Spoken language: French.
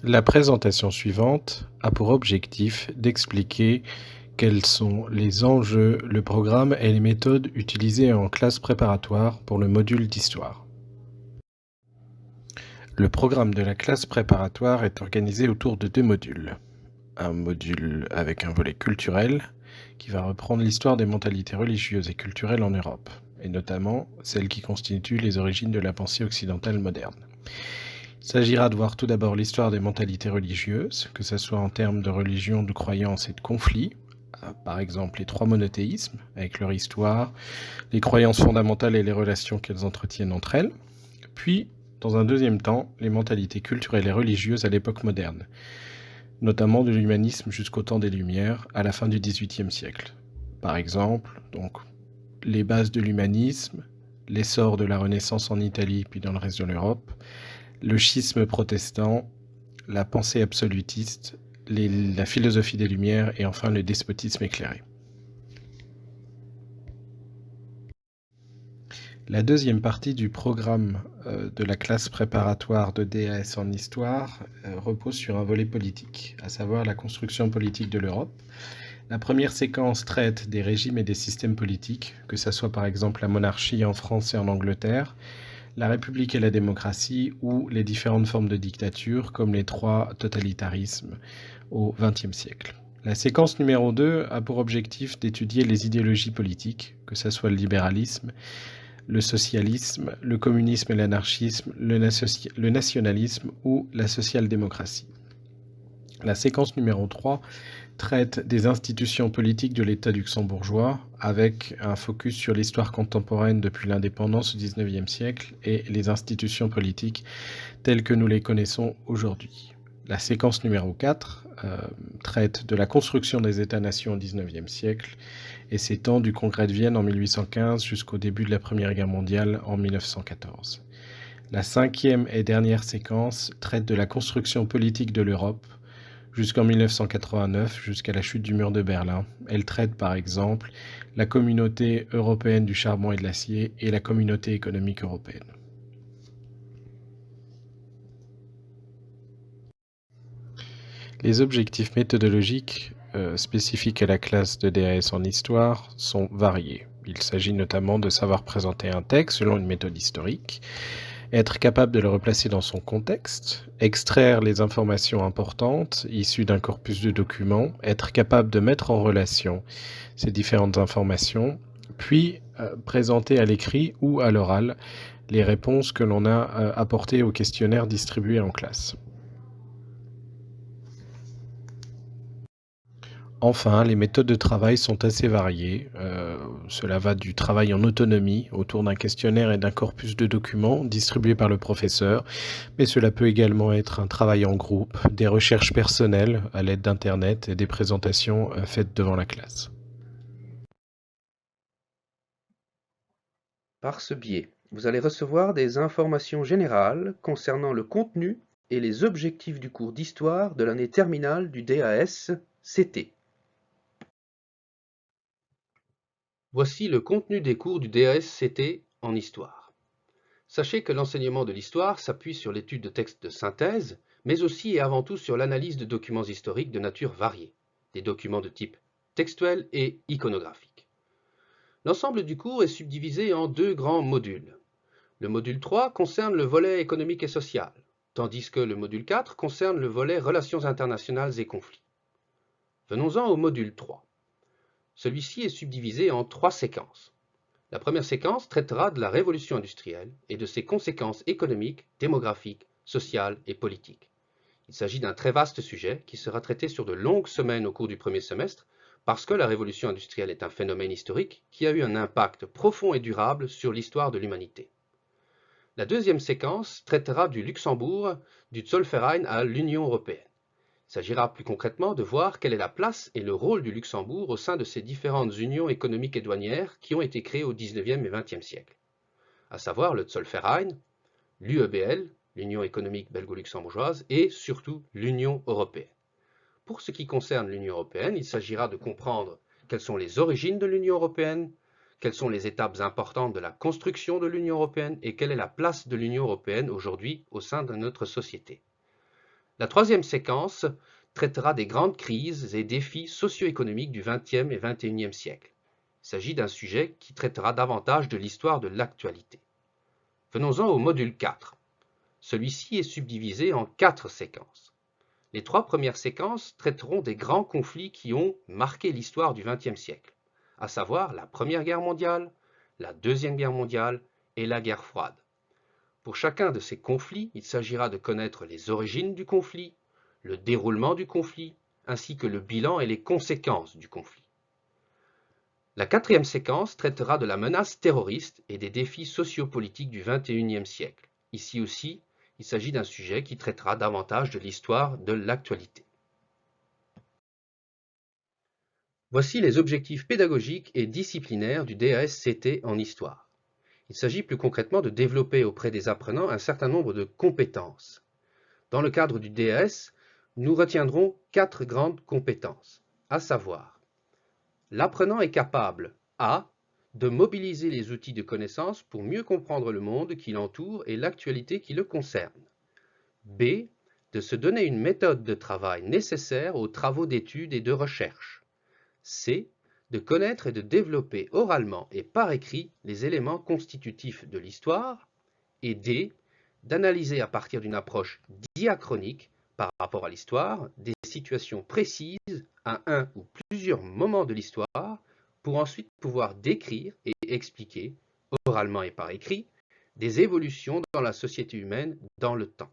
La présentation suivante a pour objectif d'expliquer quels sont les enjeux, le programme et les méthodes utilisées en classe préparatoire pour le module d'histoire. Le programme de la classe préparatoire est organisé autour de deux modules. Un module avec un volet culturel qui va reprendre l'histoire des mentalités religieuses et culturelles en Europe, et notamment celles qui constituent les origines de la pensée occidentale moderne. Il s'agira de voir tout d'abord l'histoire des mentalités religieuses, que ce soit en termes de religion, de croyances et de conflits, par exemple les trois monothéismes, avec leur histoire, les croyances fondamentales et les relations qu'elles entretiennent entre elles, puis, dans un deuxième temps, les mentalités culturelles et religieuses à l'époque moderne, notamment de l'humanisme jusqu'au temps des Lumières, à la fin du XVIIIe siècle. Par exemple, donc, les bases de l'humanisme, l'essor de la Renaissance en Italie puis dans le reste de l'Europe, le schisme protestant, la pensée absolutiste, la philosophie des Lumières et enfin le despotisme éclairé. La deuxième partie du programme de la classe préparatoire de DAS en histoire repose sur un volet politique, à savoir la construction politique de l'Europe. La première séquence traite des régimes et des systèmes politiques, que ce soit par exemple la monarchie en France et en Angleterre, la République et la démocratie ou les différentes formes de dictature comme les trois totalitarismes au XXe siècle. La séquence numéro 2 a pour objectif d'étudier les idéologies politiques, que ce soit le libéralisme, le socialisme, le communisme et l'anarchisme, le nationalisme ou la social-démocratie. La séquence numéro 3 traite des institutions politiques de l'État luxembourgeois avec un focus sur l'histoire contemporaine depuis l'indépendance au XIXe siècle et les institutions politiques telles que nous les connaissons aujourd'hui. La séquence numéro 4 traite de la construction des États-nations au XIXe siècle et s'étend du Congrès de Vienne en 1815 jusqu'au début de la Première Guerre mondiale en 1914. La cinquième et dernière séquence traite de la construction politique de l'Europe jusqu'en 1989, jusqu'à la chute du mur de Berlin. Elle traite par exemple la communauté européenne du charbon et de l'acier et la communauté économique européenne. Les objectifs méthodologiques spécifiques à la classe de DAS en histoire sont variés. Il s'agit notamment de savoir présenter un texte selon une méthode historique, être capable de le replacer dans son contexte, extraire les informations importantes issues d'un corpus de documents, être capable de mettre en relation ces différentes informations, puis présenter à l'écrit ou à l'oral les réponses que l'on a apportées aux questionnaires distribués en classe. Enfin, les méthodes de travail sont assez variées. Cela va du travail en autonomie autour d'un questionnaire et d'un corpus de documents distribués par le professeur, mais cela peut également être un travail en groupe, des recherches personnelles à l'aide d'Internet et des présentations faites devant la classe. Par ce biais, vous allez recevoir des informations générales concernant le contenu et les objectifs du cours d'histoire de l'année terminale du DAS-CT. Voici le contenu des cours du DAS-CT en histoire. Sachez que l'enseignement de l'histoire s'appuie sur l'étude de textes de synthèse, mais aussi et avant tout sur l'analyse de documents historiques de nature variée, des documents de type textuel et iconographique. L'ensemble du cours est subdivisé en deux grands modules. Le module 3 concerne le volet économique et social, tandis que le module 4 concerne le volet relations internationales et conflits. Venons-en au module 3. Celui-ci est subdivisé en trois séquences. La première séquence traitera de la révolution industrielle et de ses conséquences économiques, démographiques, sociales et politiques. Il s'agit d'un très vaste sujet qui sera traité sur de longues semaines au cours du premier semestre parce que la révolution industrielle est un phénomène historique qui a eu un impact profond et durable sur l'histoire de l'humanité. La deuxième séquence traitera du Luxembourg, du Zollverein à l'Union européenne. Il s'agira plus concrètement de voir quelle est la place et le rôle du Luxembourg au sein de ces différentes unions économiques et douanières qui ont été créées au XIXe et XXe siècle, à savoir le Zollverein, l'UEBL, l'Union économique belgo-luxembourgeoise, et surtout l'Union européenne. Pour ce qui concerne l'Union européenne, il s'agira de comprendre quelles sont les origines de l'Union européenne, quelles sont les étapes importantes de la construction de l'Union européenne et quelle est la place de l'Union européenne aujourd'hui au sein de notre société. La troisième séquence traitera des grandes crises et défis socio-économiques du XXe et XXIe siècle. Il s'agit d'un sujet qui traitera davantage de l'histoire de l'actualité. Venons-en au module 4. Celui-ci est subdivisé en 4 séquences. Les 3 premières séquences traiteront des grands conflits qui ont marqué l'histoire du XXe siècle, à savoir la Première Guerre mondiale, la Deuxième Guerre mondiale et la guerre froide. Pour chacun de ces conflits, il s'agira de connaître les origines du conflit, le déroulement du conflit, ainsi que le bilan et les conséquences du conflit. La quatrième séquence traitera de la menace terroriste et des défis sociopolitiques du XXIe siècle. Ici aussi, il s'agit d'un sujet qui traitera davantage de l'histoire de l'actualité. Voici les objectifs pédagogiques et disciplinaires du DAS-CT en histoire. Il s'agit plus concrètement de développer auprès des apprenants un certain nombre de compétences. Dans le cadre du DAS, nous retiendrons 4 grandes compétences, à savoir: l'apprenant est capable a. de mobiliser les outils de connaissance pour mieux comprendre le monde qui l'entoure et l'actualité qui le concerne. B. de se donner une méthode de travail nécessaire aux travaux d'études et de recherche. C. de connaître et de développer oralement et par écrit les éléments constitutifs de l'histoire. Et D. d'analyser à partir d'une approche diachronique par rapport à l'histoire des situations précises à un ou plusieurs moments de l'histoire pour ensuite pouvoir décrire et expliquer, oralement et par écrit, des évolutions dans la société humaine dans le temps.